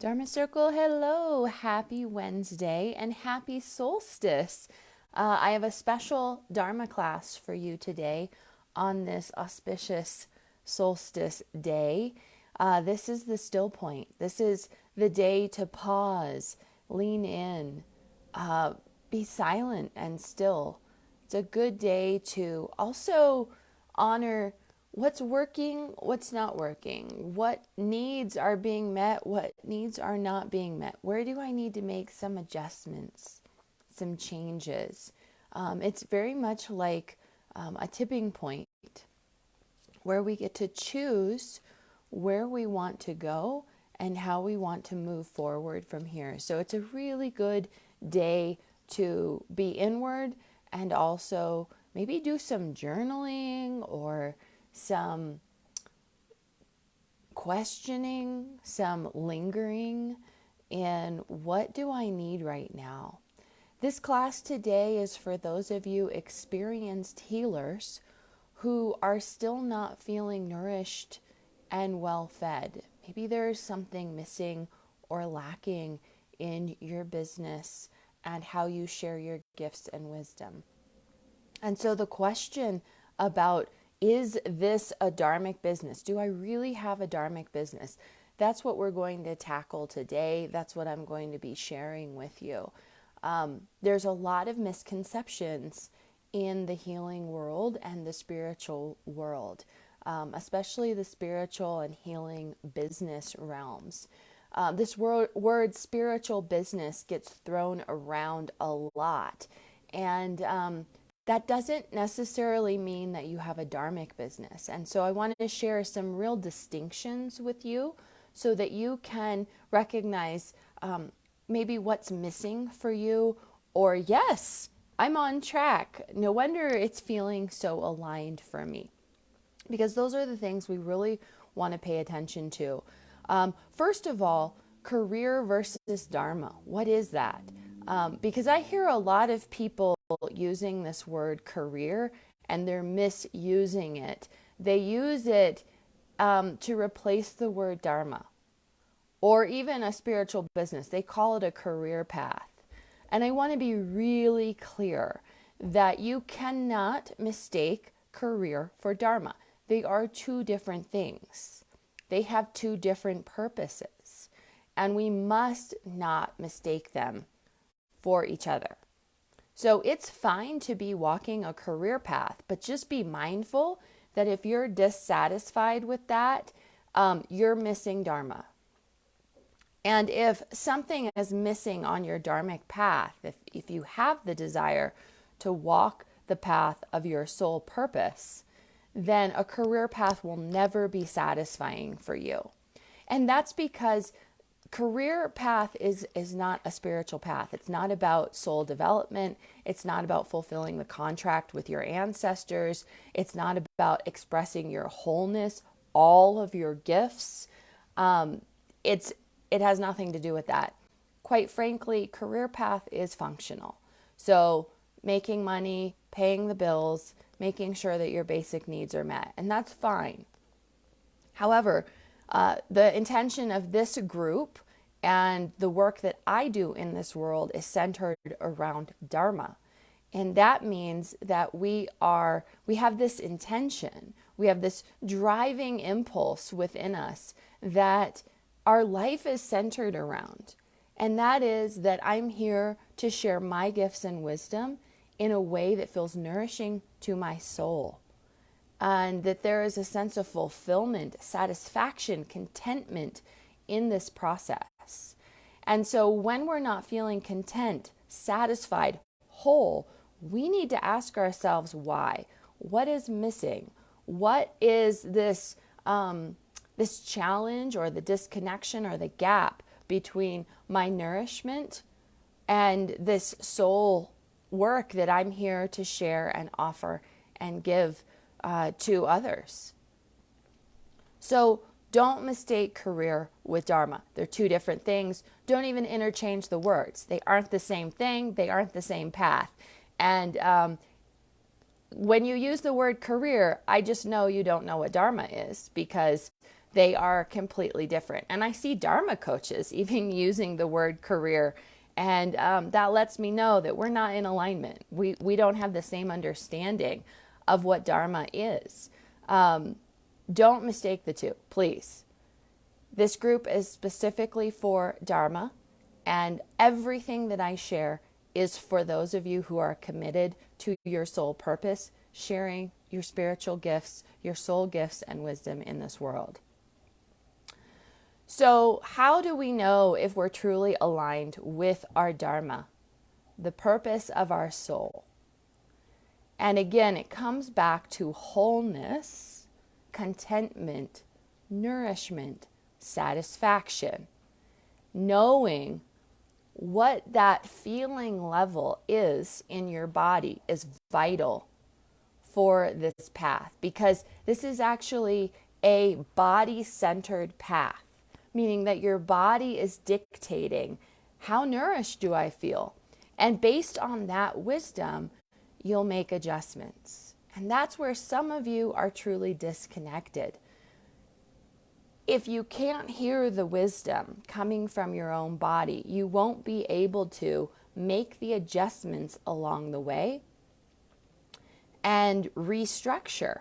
Dharma Circle, hello, happy Wednesday and happy solstice. I have a special Dharma class for you today on this auspicious solstice day. This is the still point. This is the day to pause, lean in, be silent and still. It's a good day to also honor what's working, what's not working, what needs are being met, what needs are not being met. Where do I need to make some adjustments, some changes? It's very much like a tipping point where we get to choose where we want to go and how we want to move forward from here. So it's a really good day to be inward and also maybe do some journaling or some questioning, some lingering in what do I need right now. This class today is for those of you experienced healers who are still not feeling nourished and well fed. Maybe there's something missing or lacking in your business and how you share your gifts and wisdom. And so the question about, is this a dharmic business? Do I really have a dharmic business? That's what we're going to tackle today. That's what I'm going to be sharing with you. There's a lot of misconceptions in the healing world and the spiritual world, especially the spiritual and healing business realms. This word spiritual business gets thrown around a lot. And that doesn't necessarily mean that you have a dharmic business. And so I wanted to share some real distinctions with you so that you can recognize maybe what's missing for you, or yes, I'm on track. No wonder it's feeling so aligned for me. Because those are the things we really want to pay attention to. First of all, career versus dharma. What is that? Because I hear a lot of people using this word career and they're misusing it. They use it to replace the word dharma or even a spiritual business. They call it a career path. And I want to be really clear that you cannot mistake career for dharma. They are two different things. They have two different purposes, and we must not mistake them for each other. So it's fine to be walking a career path, but just be mindful that if you're dissatisfied with that, you're missing dharma. And if something is missing on your dharmic path, if you have the desire to walk the path of your soul purpose, then a career path will never be satisfying for you. And that's because career path is not a spiritual path. It's not about soul development. It's not about fulfilling the contract with your ancestors. It's not about expressing your wholeness, all of your gifts. It has nothing to do with that. Quite frankly, career path is functional. So making money, paying the bills, making sure that your basic needs are met, and that's fine. However, the intention of this group and the work that I do in this world is centered around Dharma. And that means that we have this intention, we have this driving impulse within us that our life is centered around. And that is that I'm here to share my gifts and wisdom in a way that feels nourishing to my soul. And that there is a sense of fulfillment, satisfaction, contentment in this process. And so when we're not feeling content, satisfied, whole, we need to ask ourselves why. What is missing? What is this challenge or the disconnection or the gap between my nourishment and this soul work that I'm here to share and offer and give to others? So don't mistake career with Dharma. They're two different things. Don't even interchange the words. They aren't the same thing. They aren't the same path. And when you use the word career, I just know you don't know what Dharma is, because They are completely different. And I see Dharma coaches even using the word career. And that lets me know that we're not in alignment. We don't have the same understanding of what Dharma is. Don't mistake the two, please. This group is specifically for Dharma, and everything that I share is for those of you who are committed to your soul purpose, sharing your spiritual gifts, your soul gifts, and wisdom in this world. So, how do we know if we're truly aligned with our Dharma, the purpose of our soul? And again, it comes back to wholeness, contentment, nourishment, satisfaction. Knowing what that feeling level is in your body is vital for this path, because this is actually a body-centered path, meaning that your body is dictating, how nourished do I feel? And based on that wisdom, you'll make adjustments. And that's where some of you are truly disconnected. If you can't hear the wisdom coming from your own body, you won't be able to make the adjustments along the way and restructure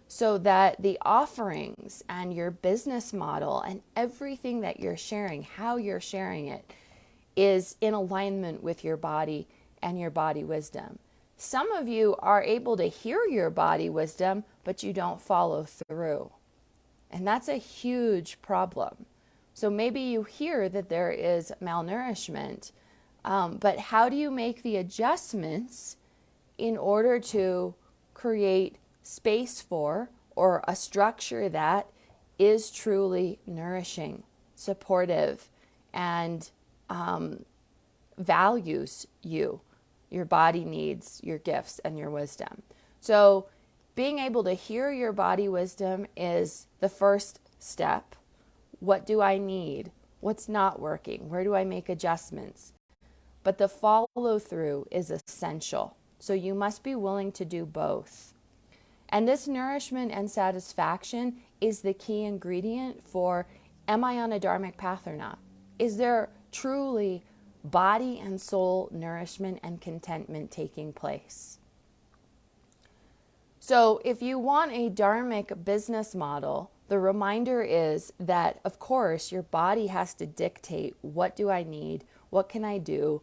so that the offerings and your business model and everything that you're sharing, how you're sharing it, is in alignment with your body and your body wisdom. Some of you are able to hear your body wisdom, but you don't follow through. And that's a huge problem. So maybe you hear that there is malnourishment, but how do you make the adjustments in order to create space for, or a structure that is truly nourishing, supportive, and values you, your body needs, your gifts, and your wisdom? So being able to hear your body wisdom is the first step. What do I need? What's not working? Where do I make adjustments? But the follow through is essential. So you must be willing to do both. And this nourishment and satisfaction is the key ingredient for, am I on a dharmic path or not? Is there truly body and soul nourishment and contentment taking place? So if you want a dharmic business model, the reminder is that, of course, your body has to dictate, what do I need? What can I do?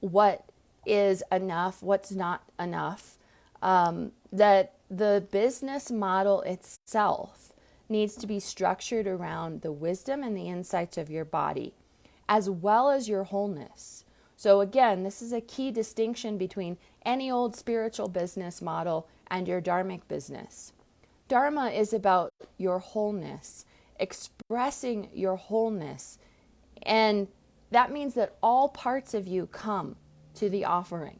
What is enough? What's not enough? That the business model itself needs to be structured around the wisdom and the insights of your body, as well as your wholeness. So again, this is a key distinction between any old spiritual business model and your dharmic business. Dharma is about your wholeness, expressing your wholeness. And that means that all parts of you come to the offering.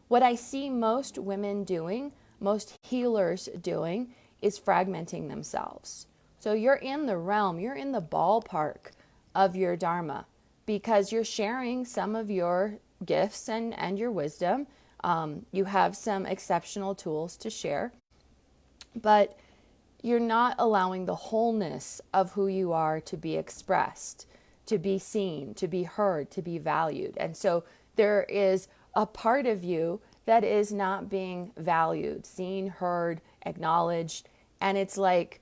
What I see most women doing, most healers doing, is fragmenting themselves. So you're in the realm, you're in the ballpark of your Dharma, because you're sharing some of your gifts and your wisdom. You have some exceptional tools to share, but you're not allowing the wholeness of who you are to be expressed, to be seen, to be heard, to be valued. And so there is a part of you that is not being valued, seen, heard, acknowledged, and it's like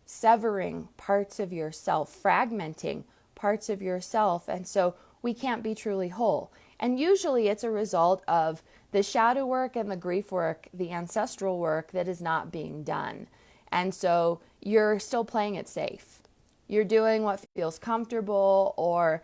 severing parts of yourself, fragmenting parts of yourself, and so we can't be truly whole. And usually it's a result of the shadow work and the grief work, the ancestral work that is not being done. And so you're still playing it safe. You're doing what feels comfortable or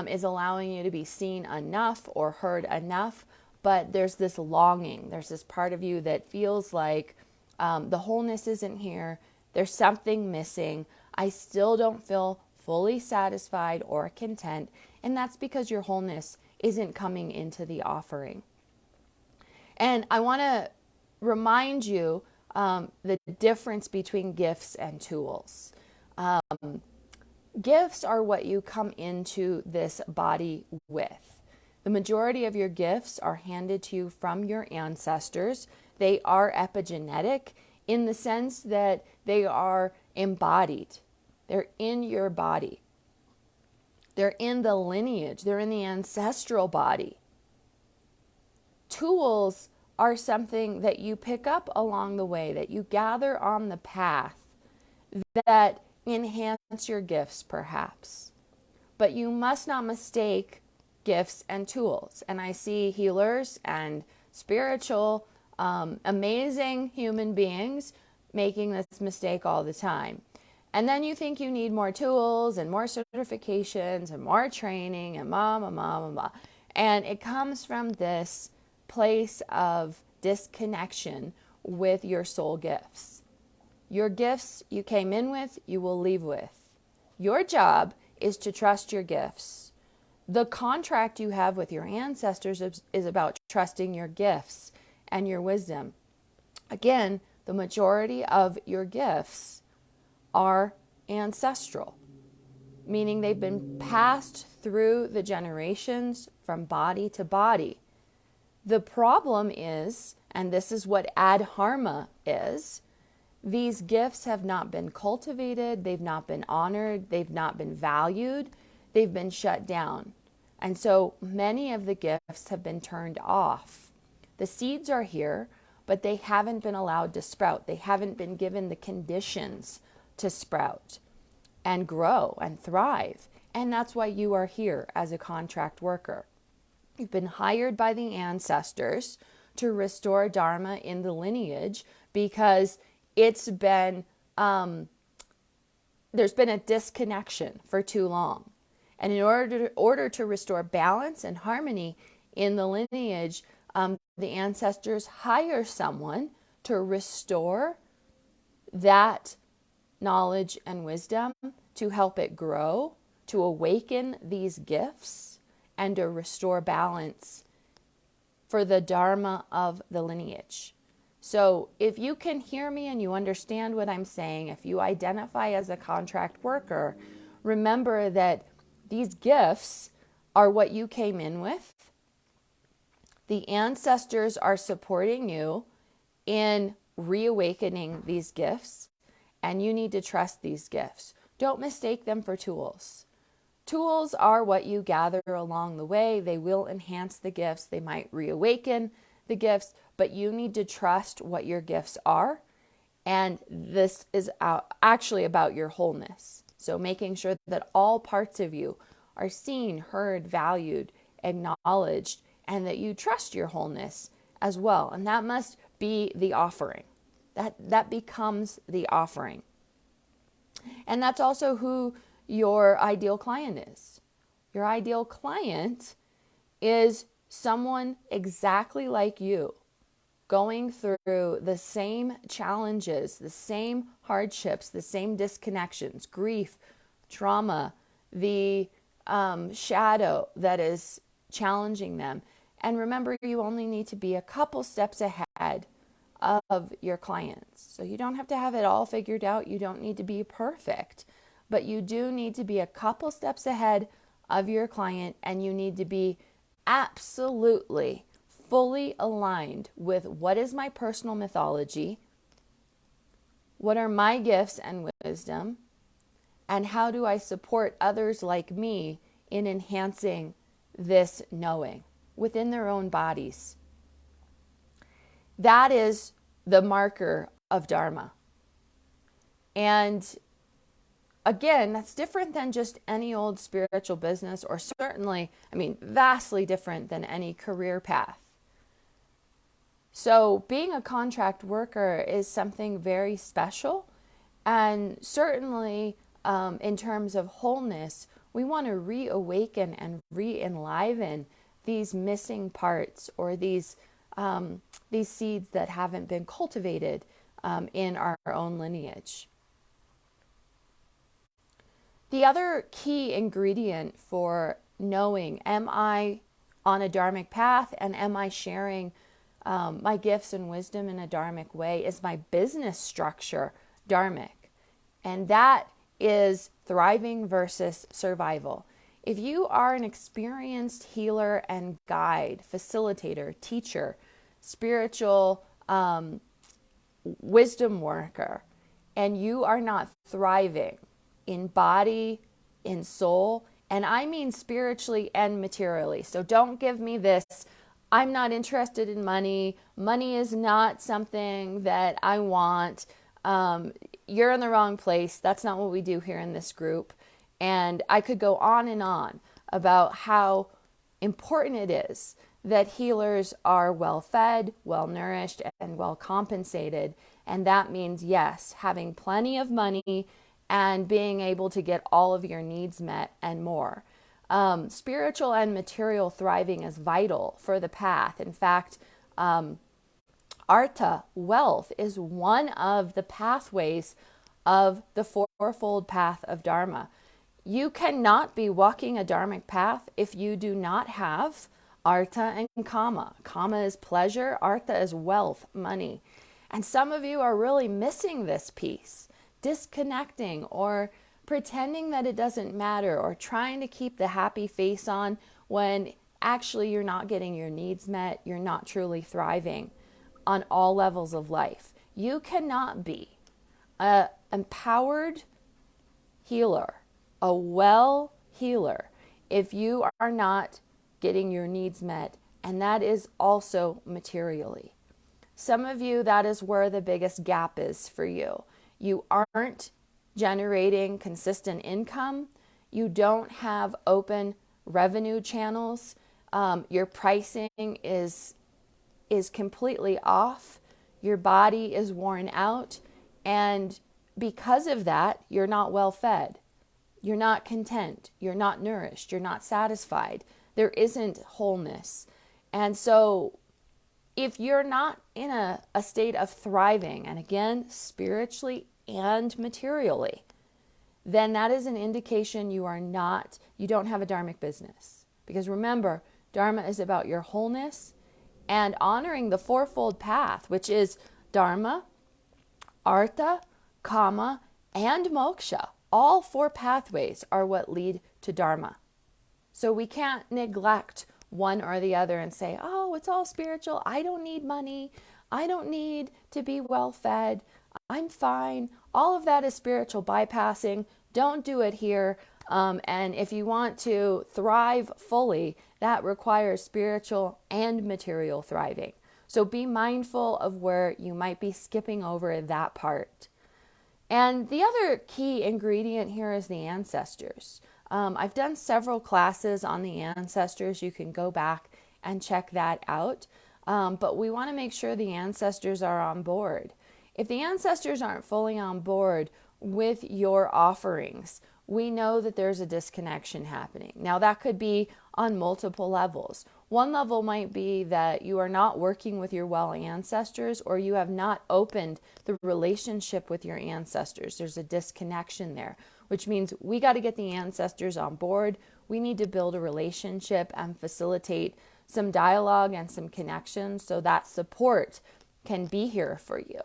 is allowing you to be seen enough or heard enough, but there's this longing. There's this part of you that feels like the wholeness isn't here. There's something missing. I still don't feel fully satisfied or content, and that's because your wholeness isn't coming into the offering. And I want to remind you the difference between gifts and tools. Gifts are what you come into this body with. The majority of your gifts are handed to you from your ancestors. They are epigenetic in the sense that they are embodied. They're in your body. They're in the lineage. They're in the ancestral body. Tools are something that you pick up along the way, that you gather on the path, that enhance your gifts, perhaps. But you must not mistake gifts and tools. And I see healers and spiritual, amazing human beings making this mistake all the time. And then you think you need more tools and more certifications and more training and blah. And it comes from this place of disconnection with your soul gifts. Your gifts you came in with, you will leave with. Your job is to trust your gifts. The contract you have with your ancestors is about trusting your gifts and your wisdom. Again, the majority of your gifts are ancestral, meaning they've been passed through the generations from body to body. The problem is, and this is what adharma is, these gifts have not been cultivated, they've not been honored, they've not been valued, they've been shut down. And so many of the gifts have been turned off. The seeds are here, but they haven't been allowed to sprout. They haven't been given the conditions to sprout and grow and thrive. And that's why you are here as a contract worker. You've been hired by the ancestors to restore Dharma in the lineage because it's been, there's been a disconnection for too long. And in order to restore balance and harmony in the lineage, the ancestors hire someone to restore that knowledge and wisdom, to help it grow, to awaken these gifts, and to restore balance for the Dharma of the lineage. So if you can hear me and you understand what I'm saying, if you identify as a contract worker, remember that these gifts are what you came in with. The ancestors are supporting you in reawakening these gifts, and you need to trust these gifts. Don't mistake them for tools. Tools are what you gather along the way. They will enhance the gifts. They might reawaken the gifts, but you need to trust what your gifts are. And this is actually about your wholeness. So making sure that all parts of you are seen, heard, valued, acknowledged, and that you trust your wholeness as well. And that must be the offering. That becomes the offering. And that's also who your ideal client is. Your ideal client is someone exactly like you, going through the same challenges, the same hardships, the same disconnections, grief, trauma, the shadow that is challenging them. And remember, you only need to be a couple steps ahead of your clients. So you don't have to have it all figured out. You don't need to be perfect, but you do need to be a couple steps ahead of your client, and you need to be absolutely fully aligned with what is my personal mythology, what are my gifts and wisdom, and how do I support others like me in enhancing this knowing within their own bodies. That is the marker of Dharma. And again, that's different than just any old spiritual business, or certainly, vastly different than any career path. So being a contract worker is something very special. And certainly in terms of wholeness, we want to reawaken and re-enliven these missing parts, or these seeds that haven't been cultivated in our own lineage. The other key ingredient for knowing, am I on a Dharmic path, and am I sharing my gifts and wisdom in a Dharmic way, is my business structure Dharmic? And that is thriving versus survival. If you are an experienced healer and guide, facilitator, teacher, spiritual wisdom worker, and you are not thriving in body, in soul, and I mean spiritually and materially. So don't give me this, I'm not interested in money. Money is not something that I want. You're in the wrong place. That's not what we do here in this group. And I could go on and on about how important it is that healers are well fed, well nourished, and well compensated. And that means, yes, having plenty of money and being able to get all of your needs met and more. Spiritual and material thriving is vital for the path. In fact, Artha, wealth, is one of the pathways of the fourfold path of Dharma. You cannot be walking a Dharmic path if you do not have Artha and Kama. Kama is pleasure, Artha is wealth, money. And some of you are really missing this piece, disconnecting or pretending that it doesn't matter, or trying to keep the happy face on when actually you're not getting your needs met, you're not truly thriving on all levels of life. You cannot be an empowered healer, a well healer, if you are not getting your needs met, and that is also materially. Some of you, that is where the biggest gap is for you. You aren't generating consistent income. You don't have open revenue channels. Your pricing is completely off. Your body is worn out. And because of that, you're not well fed. You're not content. You're not nourished. You're not satisfied. There isn't wholeness. And so if you're not in a state of thriving, and again, spiritually and materially, then that is an indication you don't have a Dharmic business. Because remember, Dharma is about your wholeness and honoring the fourfold path, which is Dharma, Artha, Kama, and Moksha. All four pathways are what lead to Dharma. So we can't neglect one or the other and say, oh, it's all spiritual. I don't need money. I don't need to be well fed. I'm fine. All of that is spiritual bypassing. Don't do it here. And if you want to thrive fully, that requires spiritual and material thriving. So be mindful of where you might be skipping over that part. And the other key ingredient here is the ancestors. I've done several classes on the ancestors. You can go back and check that out. But we want to make sure the ancestors are on board. If the ancestors aren't fully on board with your offerings, we know that there's a disconnection happening. Now, that could be on multiple levels. One level might be that you are not working with your well ancestors, or you have not opened the relationship with your ancestors. There's a disconnection there, which means we got to get the ancestors on board. We need to build a relationship and facilitate some dialogue and some connections so that support can be here for you.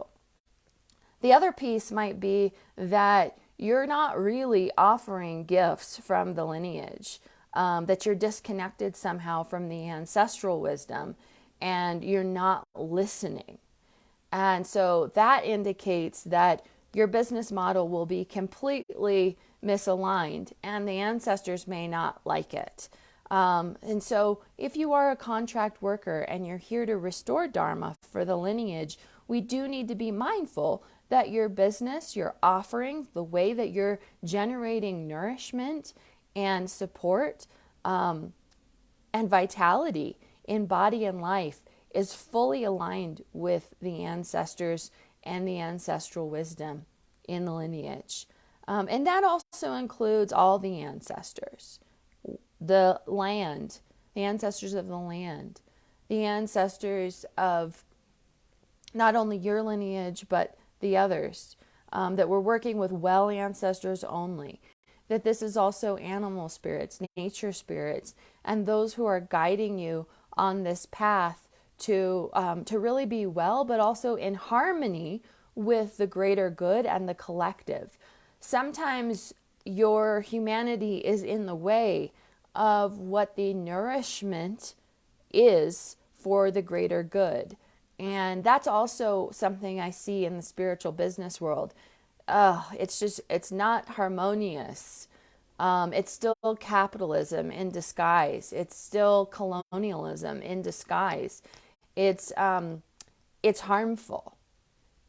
The other piece might be that you're not really offering gifts from the lineage, that you're disconnected somehow from the ancestral wisdom and you're not listening. And so that indicates that your business model will be completely misaligned and the ancestors may not like it. And so if you are a contract worker and you're here to restore Dharma for the lineage, we do need to be mindful that your business, your offerings, the way that you're generating nourishment and support and vitality in body and life is fully aligned with the ancestors and the ancestral wisdom in the lineage. And that also includes all the ancestors, the land, the ancestors of the land, the ancestors of not only your lineage, but the others, that we're working with well ancestors only, that this is also animal spirits, nature spirits, and those who are guiding you on this path to really be well, but also in harmony with the greater good and the collective. Sometimes your humanity is in the way of what the nourishment is for the greater good. And that's also something I see in the spiritual business world. it's not harmonious. It's still capitalism in disguise. It's still colonialism in disguise. It's it's harmful.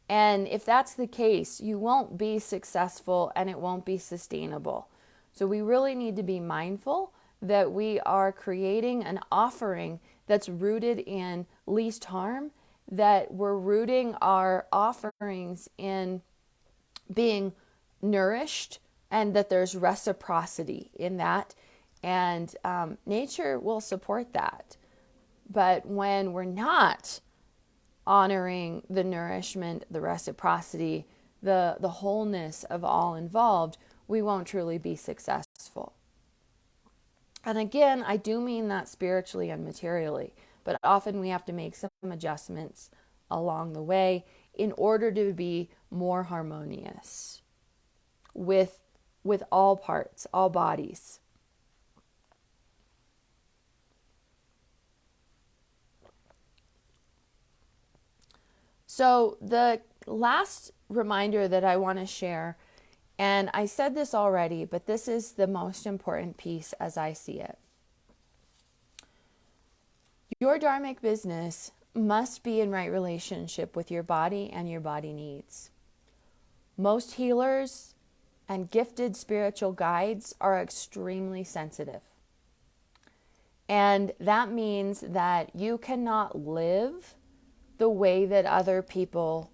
And if that's the case, you won't be successful and it won't be sustainable. So we really need to be mindful that we are creating an offering that's rooted in least harm, that we're rooting our offerings in being nourished, and that there's reciprocity in that. And nature will support that. But when we're not honoring the nourishment, the reciprocity, the wholeness of all involved, we won't truly be successful. And again, I do mean that spiritually and materially, but often we have to make some adjustments along the way in order to be more harmonious with all parts, all bodies. So the last reminder that I want to share, and I said this already, but this is the most important piece as I see it. Your Dharmic business must be in right relationship with your body and your body needs. Most healers and gifted spiritual guides are extremely sensitive. And that means that you cannot live the way that other people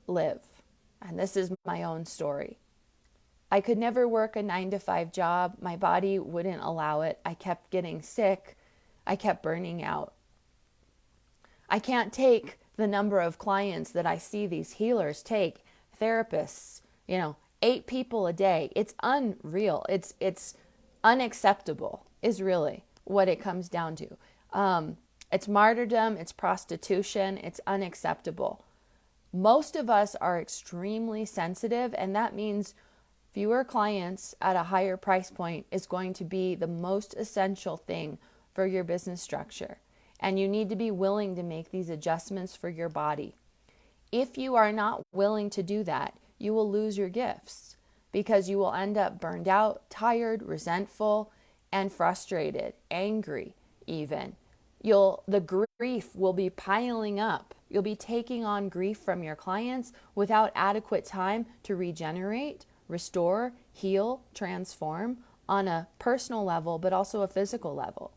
live. And this is my own story. I could never work a 9-to-5 job. My body wouldn't allow it. I kept getting sick. I kept burning out. I can't take the number of clients that I see these healers take, therapists, 8 people a day. It's unreal. It's unacceptable is really what it comes down to. It's martyrdom, it's prostitution, it's unacceptable. Most of us are extremely sensitive, and that means fewer clients at a higher price point is going to be the most essential thing for your business structure. And you need to be willing to make these adjustments for your body. If you are not willing to do that, you will lose your gifts because you will end up burned out, tired, resentful, and frustrated, angry even. The grief will be piling up. You'll be taking on grief from your clients without adequate time to regenerate, restore, heal, transform on a personal level, but also a physical level.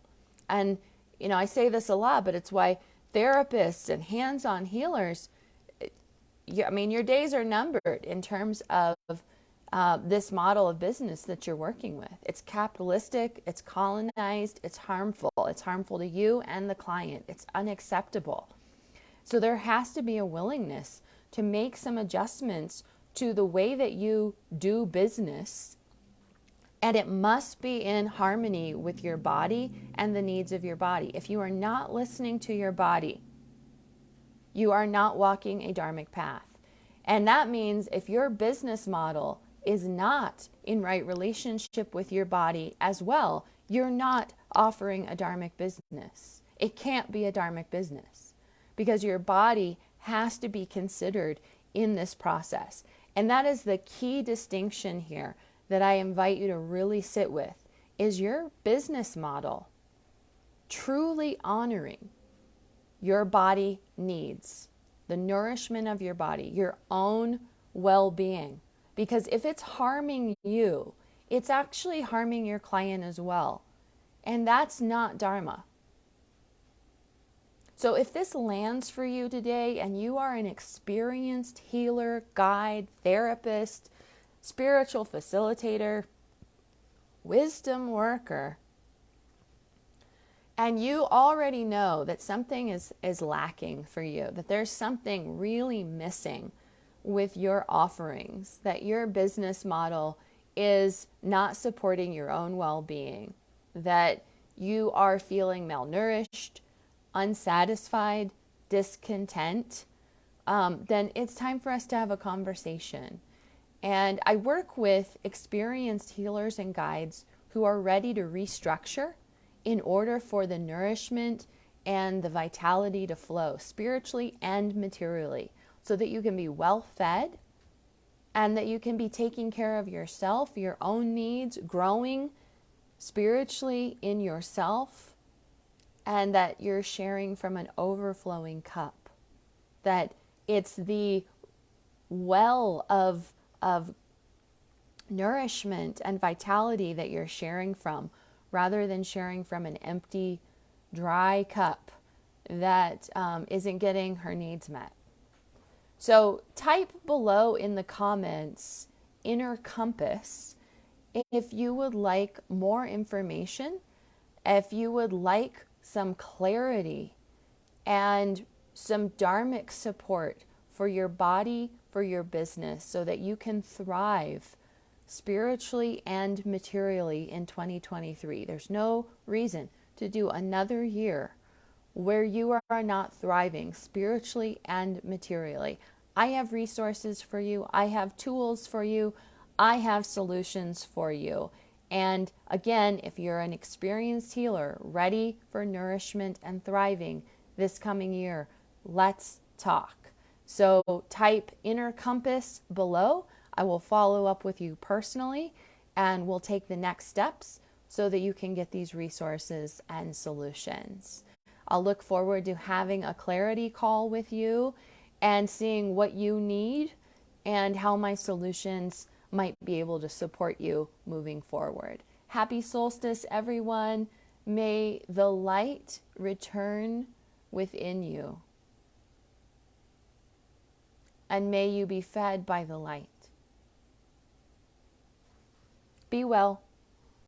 And, I say this a lot, but it's why therapists and hands-on healers, your days are numbered in terms of this model of business that you're working with. It's capitalistic, it's colonized, it's harmful. It's harmful to you and the client. It's unacceptable. So there has to be a willingness to make some adjustments to the way that you do business, and it must be in harmony with your body and the needs of your body. If you are not listening to your body, you are not walking a Dharmic path. And that means if your business model is not in right relationship with your body as well, you're not offering a Dharmic business. It can't be a Dharmic business because your body has to be considered in this process. And that is the key distinction here that I invite you to really sit with. Is your business model truly honoring your body needs, the nourishment of your body, your own well-being? Because if it's harming you, it's actually harming your client as well. And that's not Dharma. So if this lands for you today and you are an experienced healer, guide, therapist, spiritual facilitator, wisdom worker, and you already know that something is lacking for you, that there's something really missing with your offerings, that your business model is not supporting your own well-being, that you are feeling malnourished, unsatisfied, discontent, then it's time for us to have a conversation. And I work with experienced healers and guides who are ready to restructure in order for the nourishment and the vitality to flow spiritually and materially, so that you can be well fed, and that you can be taking care of yourself, your own needs, growing spiritually in yourself, and that you're sharing from an overflowing cup. That it's the well of nourishment and vitality that you're sharing from, rather than sharing from an empty, dry cup that isn't getting her needs met. So type below in the comments, inner compass, if you would like more information, if you would like some clarity and some dharmic support for your body, for your business, so that you can thrive spiritually and materially in 2023. There's no reason to do another year where you are not thriving spiritually and materially. I have resources for you. I have tools for you. I have solutions for you. And again, if you're an experienced healer ready for nourishment and thriving this coming year, let's talk. So type inner compass below. I will follow up with you personally and we'll take the next steps so that you can get these resources and solutions. I'll look forward to having a clarity call with you and seeing what you need and how my solutions might be able to support you moving forward. Happy solstice, everyone. May the light return within you. And may you be fed by the light. Be well.